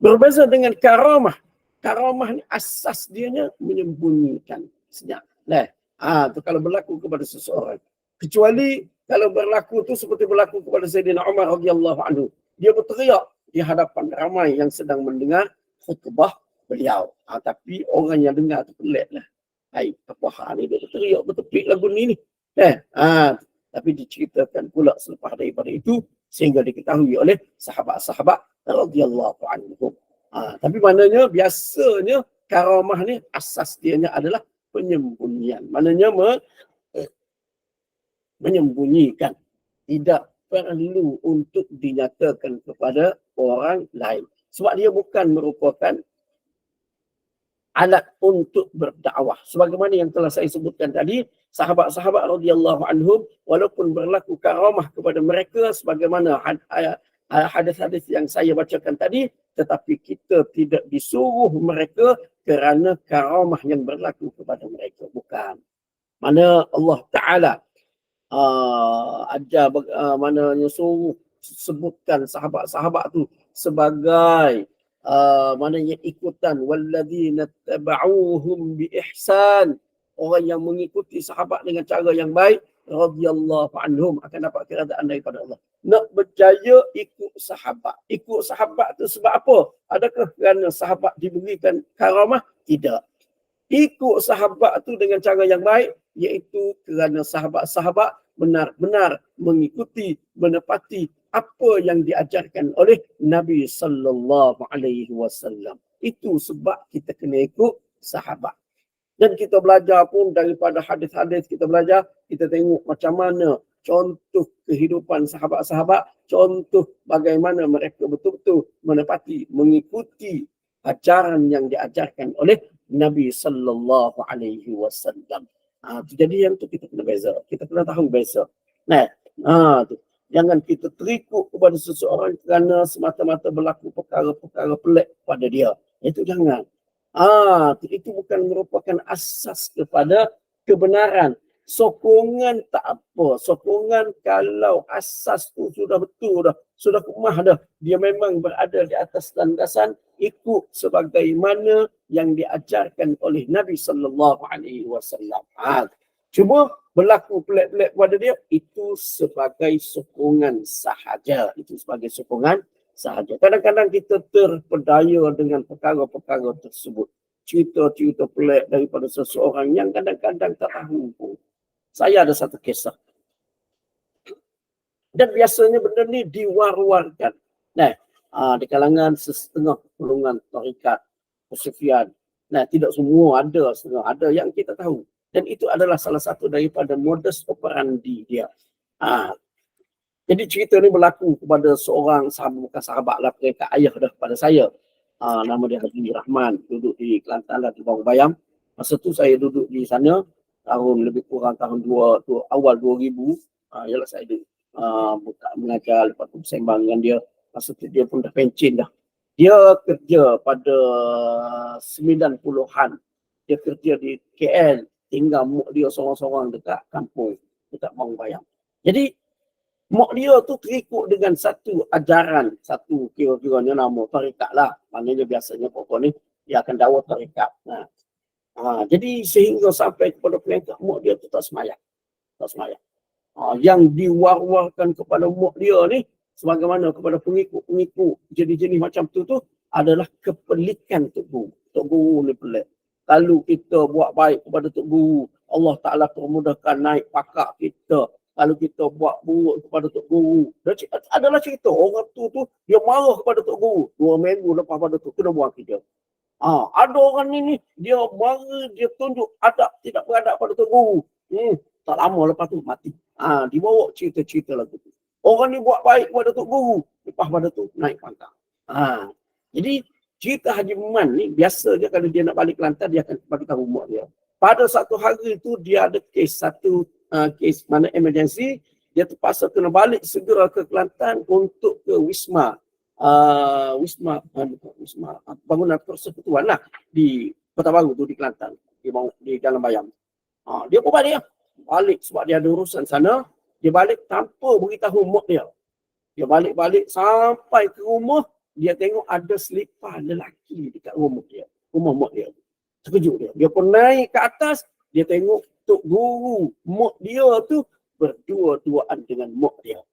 Berbeza dengan karamah. Karamah ni asas dianya menyembunyikan. Senyap. Tu kalau berlaku kepada seseorang. Kecuali kalau berlaku tu seperti berlaku kepada Sayyidina Umar radhiyallahu anhu. Dia berteriak di hadapan ramai yang sedang mendengar khutbah beliau. Tapi orang yang dengar tu pelik lah. Apa hal ni dia berteriak bertepik lagu ni. Tapi diceritakan pula selepas daripada itu sehingga diketahui oleh sahabat-sahabat radhiyallahu anhum. Tapi maknanya biasanya karamah ni asas dianya adalah penyembunyian. Maknanya menyembunyikan. Tidak perlu untuk dinyatakan kepada orang lain. Sebab dia bukan merupakan alat untuk berdakwah. Sebagaimana yang telah saya sebutkan tadi, sahabat-sahabat radhiyallahu anhum walaupun berlaku karamah kepada mereka sebagaimana hadis-hadis yang saya bacakan tadi, tetapi kita tidak disuruh mereka kerana karamah yang berlaku kepada mereka. Bukan. Mana Allah Ta'ala mananya suruh sebutkan sahabat-sahabat tu sebagai mananya ikutan walladzina tabauhum biihsan, orang yang mengikuti sahabat dengan cara yang baik radhiyallahu anhum akan dapat keridaan daripada Allah. Nak berjaya ikut sahabat. Ikut sahabat tu sebab apa? Adakah kerana sahabat diberikan karamah? Tidak. Ikut sahabat tu dengan cara yang baik iaitu kerana sahabat-sahabat benar-benar mengikuti, menepati apa yang diajarkan oleh Nabi sallallahu alaihi wasallam. Itu sebab kita kena ikut sahabat. Dan kita belajar pun daripada hadis-hadis kita belajar, kita tengok macam mana contoh kehidupan sahabat-sahabat, contoh bagaimana mereka betul-betul menepati, mengikuti ajaran yang diajarkan oleh Nabi sallallahu alaihi wasallam. Jadi yang tu kita kena beza. Kita kena tahu beza. Jangan kita terikut kepada seseorang kerana semata-mata berlaku perkara-perkara pelik pada dia. Itu jangan. Itu bukan merupakan asas kepada kebenaran. Sokongan tak apa. Sokongan kalau asas tu sudah betul dah, sudah kemah dah, dia memang berada di atas landasan ikut sebagaimana yang diajarkan oleh Nabi sallallahu alaihi wasallam. Cuma berlaku pelik-pelik pada dia, itu sebagai sokongan sahaja. Itu sebagai sokongan sahaja. Kadang-kadang kita terpedaya dengan perkara-perkara tersebut. Cerita-cerita pelik daripada seseorang yang kadang-kadang tak tahu pun. Saya ada satu kisah. Dan biasanya benda ni diwar-warkan. Di kalangan setengah golongan tarikat Sufian. Tidak semua ada, setengah ada yang kita tahu. Dan itu adalah salah satu daripada modus operandi dia. Jadi cerita ni berlaku kepada seorang sahabat, bukan sahabat lah, mereka ayah dah kepada saya. Nama dia Haji Rahman, duduk di Kelantan lah, di Bawang Bayam. Masa tu saya duduk di sana, tahun lebih kurang tahun awal 2000. Ialah saya buka mengajar, lepas tu bersembang dengan dia. Masa tu dia pun dah pencen dah. Dia kerja pada 90-an. Dia kerja di KL. Tinggal mak dia seorang-seorang dekat kampung, dekat Bawang Bayam. Jadi, mak dia tu terikut dengan satu ajaran, satu kira-kiranya nama tarikat lah. Maknanya biasanya pokok ni, dia akan dakwah tarikat. Jadi sehingga sampai kepada peringkat mak dia tu tak semayang. Yang diwar-warkan kepada mak dia ni, sebagaimana kepada pengikut-pengikut jenis-jenis macam tu adalah kepelikan Tok Guru. Tok Guru ni pelik. Kalau kita buat baik kepada Tok Guru, Allah Ta'ala permudahkan naik pakak kita. Kalau kita buat buruk kepada Tok Guru, adalah cerita orang tu dia marah kepada Tok Guru. 2 minggu lepas pada tu kena buang kerja. Ada orang ni dia marah, dia tunjuk adab tidak beradab pada Tok Guru. Tak lama lepas tu mati. Dibawa cerita-cerita lagu tu. Orang ni buat baik kepada Tok Guru, lepas pada tu naik pangkat. Jadi cerita Haji Man ni biasa je kalau dia nak balik Kelantan, dia akan bagi tahu mak dia. Pada satu hari tu dia ada kes kes mana emergency, dia terpaksa kena balik segera ke Kelantan untuk ke Wisma bangunan persekutuan lah di Kota Baru tu di Kelantan, di Jalan Bayam. Dia pun balik sebab dia ada urusan sana. Dia balik tanpa beritahu mak dia. Dia balik sampai ke rumah, dia tengok ada selipar lelaki dekat rumah mak dia. Terkejut dia. Dia pun naik ke atas, dia tengok Tok Guru, mak dia tu berdua-duaan dengan mak dia.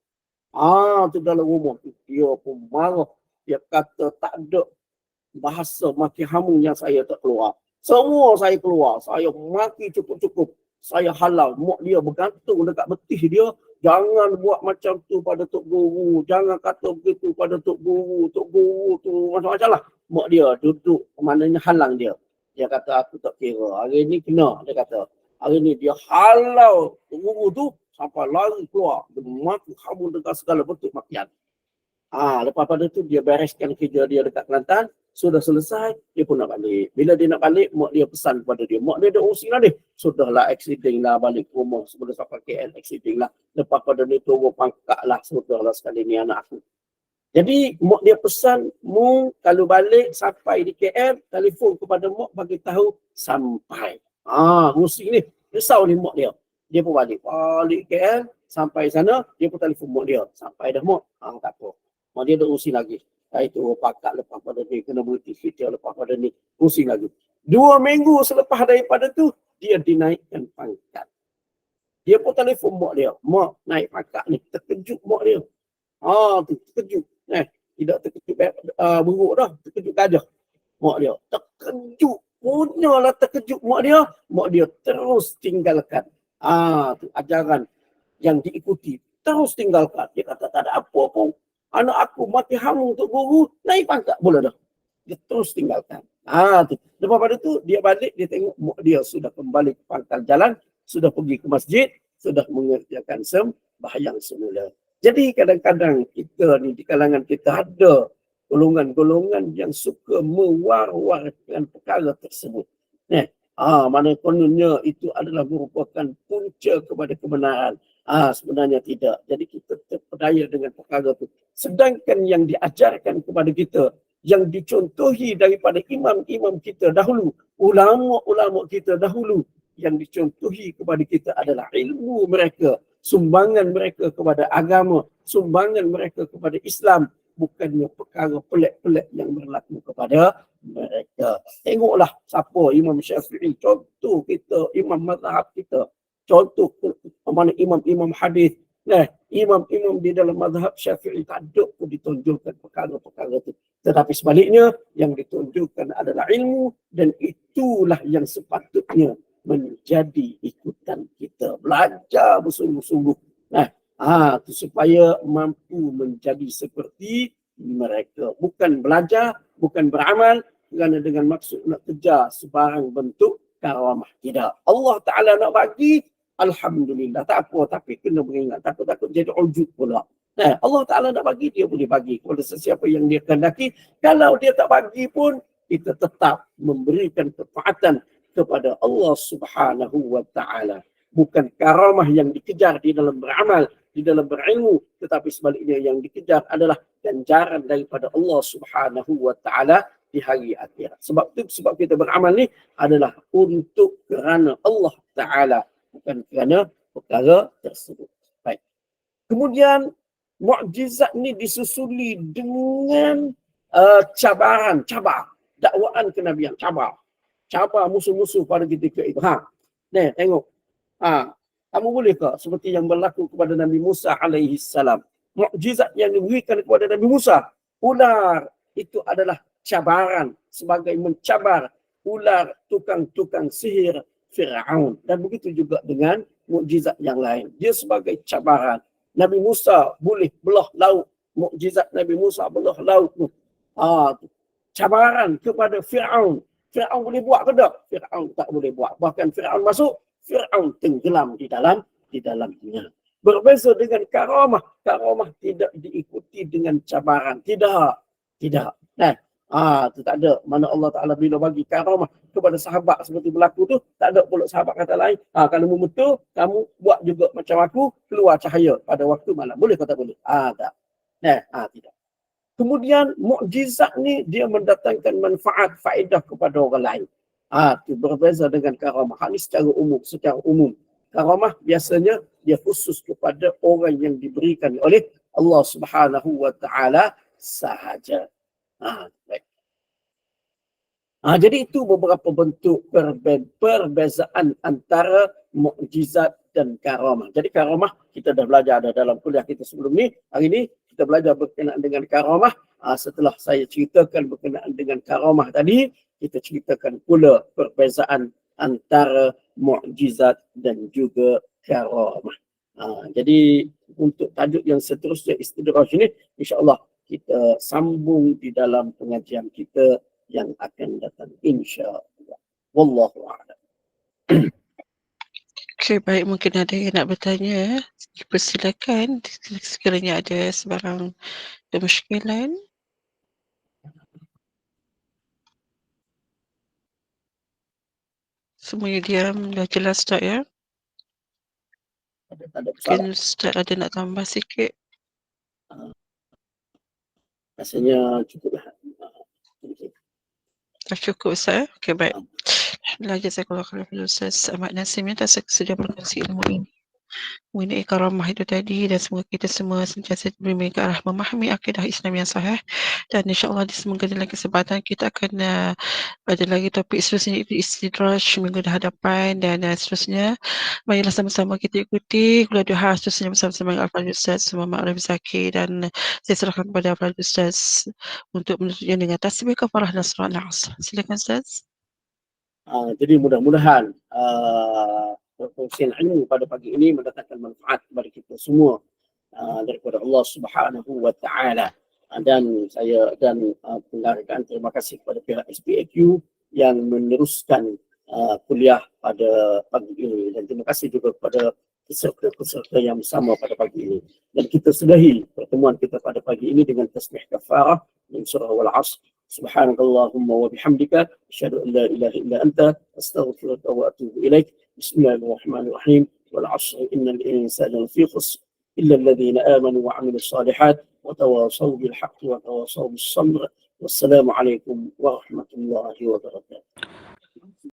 Tu dalam rumah tu. Dia pun marah. Dia kata tak ada bahasa maki hamu yang saya tak keluar. Semua saya keluar. Saya maki cukup-cukup. Saya halal. Mak dia bergantung dekat betih dia. Jangan buat macam tu pada Tok Guru. Jangan kata begitu pada Tok Guru. Tok Guru tu macam-macam lah. Mak dia duduk, maknanya halang dia. Dia kata aku tak kira. Hari ni kena, dia kata. Hari ni dia halau Tok Guru tu sampai lari keluar. Dia maki hamu dengan segala bentuk makian. Lepas pada tu dia bereskan kerja dia dekat Kelantan. Sudah selesai, dia pun nak balik. Bila dia nak balik, mak dia pesan kepada dia. Mak dia dah usin lah dia. Sudahlah accident lah balik ke rumah. Sebelum sampai KL accident lah. Lepas pada dia turun pangkat lah. Sudahlah sekali ni anak aku. Jadi mak dia pesan, mu kalau balik sampai di KL, telefon kepada mak bagi tahu sampai. Musim ni. Risau ni mak dia. Dia pun balik KL, sampai sana, dia pun telefon mak dia. Sampai dah mak, tak apa. Mak dia dah usin lagi. Itu pakat lepas pada ni, kena berhenti kerja lepas pada ni, usin lagi. 2 minggu selepas daripada tu, dia dinaikkan pangkat. Dia pun telefon mak dia. Mak, naik pangkat ni. Terkejut mak dia. Terkejut. Tidak terkejut buruk dah. Terkejut gajah. Mak dia. Terkejut. Punyalah terkejut mak dia. Mak dia terus tinggalkan. Tu ajaran yang diikuti. Terus tinggalkan. Dia kata tak ada apa pun. Anak aku mati hamu Tok Guru. Naik pangkat. Boleh dah. Dia terus tinggalkan. Tu. Lepas pada tu, dia balik. Dia tengok mak dia sudah kembali ke pangkal jalan. Sudah pergi ke masjid. Sudah mengerjakan sembahyang semula. Jadi kadang-kadang kita ni di kalangan kita ada golongan-golongan yang suka mewar-warkan perkara tersebut. Mana kononnya itu adalah merupakan punca kepada kebenaran. Sebenarnya tidak. Jadi kita terpedaya dengan perkara itu. Sedangkan yang diajarkan kepada kita, yang dicontohi daripada imam-imam kita dahulu, ulama-ulama kita dahulu, yang dicontohi kepada kita adalah ilmu mereka, sumbangan mereka kepada agama, sumbangan mereka kepada Islam, bukannya perkara pelik-pelik yang berlaku kepada mereka. Tengoklah siapa Imam Syafi'i, contoh kita, imam mazhab kita, contoh mana imam-imam hadis. Imam-imam di dalam mazhab Syafi'i tak ada pun ditunjukkan perkara-perkara itu. Tetapi sebaliknya, yang ditunjukkan adalah ilmu, dan itulah yang sepatutnya menjadi ikutan kita. Belajar bersungguh-sungguh. Supaya mampu menjadi seperti mereka. Bukan belajar, bukan beramal, kerana dengan maksud nak kejar sebarang bentuk karamah. Tidak. Allah Ta'ala nak bagi, alhamdulillah. Tak apa, tapi kena beringat. Takut-takut jadi ujub pula. Allah Ta'ala nak bagi, dia boleh bagi kepada sesiapa yang dia kehendaki. Kalau dia tak bagi pun, kita tetap memberikan ketaatan kepada Allah Subhanahu wa Ta'ala. Bukan karamah yang dikejar di dalam beramal, di dalam berilmu, tetapi sebaliknya yang dikejar adalah ganjaran daripada Allah Subhanahu wa Ta'ala di hari akhirat. Sebab kita beramal ni adalah untuk kerana Allah Ta'ala, bukan kerana perkara tersebut. Baik. Kemudian mukjizat ni disusuli dengan cabaran, dakwaan kenabian, cabar musuh-musuh pada ketika itu. Tengok. Kamu bolehkah seperti yang berlaku kepada Nabi Musa alaihi salam? Mukjizat yang diberikan kepada Nabi Musa, ular itu adalah cabaran sebagai mencabar ular tukang-tukang sihir Fir'aun. Dan begitu juga dengan mukjizat yang lain. Dia sebagai cabaran. Nabi Musa boleh belah laut. Mukjizat Nabi Musa belah laut. Cabaran kepada Fir'aun. Fir'aun boleh buat ke tak? Fir'aun tak boleh buat. Bahkan Fir'aun masuk, Fir'aun tenggelam di dalamnya. Berbeza dengan karamah. Karamah tidak diikuti dengan cabaran. Tidak. Itu tak ada. Mana Allah Ta'ala bila bagi karamah kepada sahabat seperti berlaku tu, tak ada pula sahabat kata lain. Kalau kamu betul, kamu buat juga macam aku, keluar cahaya pada waktu malam. Boleh atau tak boleh? Tak. Tidak. Kemudian mukjizat ni dia mendatangkan manfaat, faedah kepada orang lain. Itu berbeza dengan karamah. Ini secara umum. Karamah biasanya dia khusus kepada orang yang diberikan oleh Allah Subhanahu wa taala sahaja. Baik. Jadi itu beberapa bentuk perbezaan antara mukjizat dan karamah. Jadi karamah kita dah belajar ada dalam kuliah kita sebelum ni. Hari ni kita belajar berkenaan dengan karamah. Setelah saya ceritakan berkenaan dengan karamah tadi, kita ceritakan pula perbezaan antara mukjizat dan juga karamah. Jadi untuk tajuk yang seterusnya istidraj ini, insya-Allah kita sambung di dalam pengajian kita yang akan datang, insya-Allah. Wallahu a'lam. Okey, baik, mungkin ada yang nak bertanya, persilakan sekiranya ada sebarang kemusykilan. Semuanya diam, dah jelas tak ya? Ada Mungkin soalan. Ustaz ada nak tambah sikit. Rasanya cukup lah. Dah cukup Ustaz. Okey, baik. Alhamdulillah, jazakallah khairan Ustaz Ahmad Nasim yang tak sedia berkongsi ilmu ini mengenai karamah itu tadi, dan semoga kita semua sentiasa diberi ke arah memahami akidah Islam yang sahih, dan insya-Allah semoga dalam kesempatan kita akan ada lagi topik seterusnya, istidraj minggu hadapan, dan seterusnya. Marilah sama-sama kita ikuti kuliah duha seterusnya bersama-sama dengan Al-Fadhil Ustaz Muhammad Arif Zaki, dan saya serahkan kepada Al-Fadhil Ustaz untuk menutupnya dengan tasbih kafarah dan surah Al-Asr. Silakan Ustaz. Jadi mudah-mudahan perkongsian ilmu pada pagi ini mendatangkan manfaat kepada kita semua daripada Allah Subhanahu wa taala. Dan saya penghargaan terima kasih kepada pihak SPAQ yang meneruskan kuliah pada pagi ini, dan terima kasih juga kepada peserta-peserta yang bersama pada pagi ini. Dan kita sudahi pertemuan kita pada pagi ini dengan tasbih kafarah min surah Al-Asr. Subhanakallahumma wa bihamdika asyhadu an la ilaha illa anta astaghfiruka wa atubu ilaik. Bismillahirrahmanirrahim. Wal 'asri innal insana lafi khusr illa alladhina amanu wa 'amilus shalihat wa tawasaw bil haqqi wa tawasaw bis sabr. Wassalamu alaikum warahmatullahi wabarakatuh.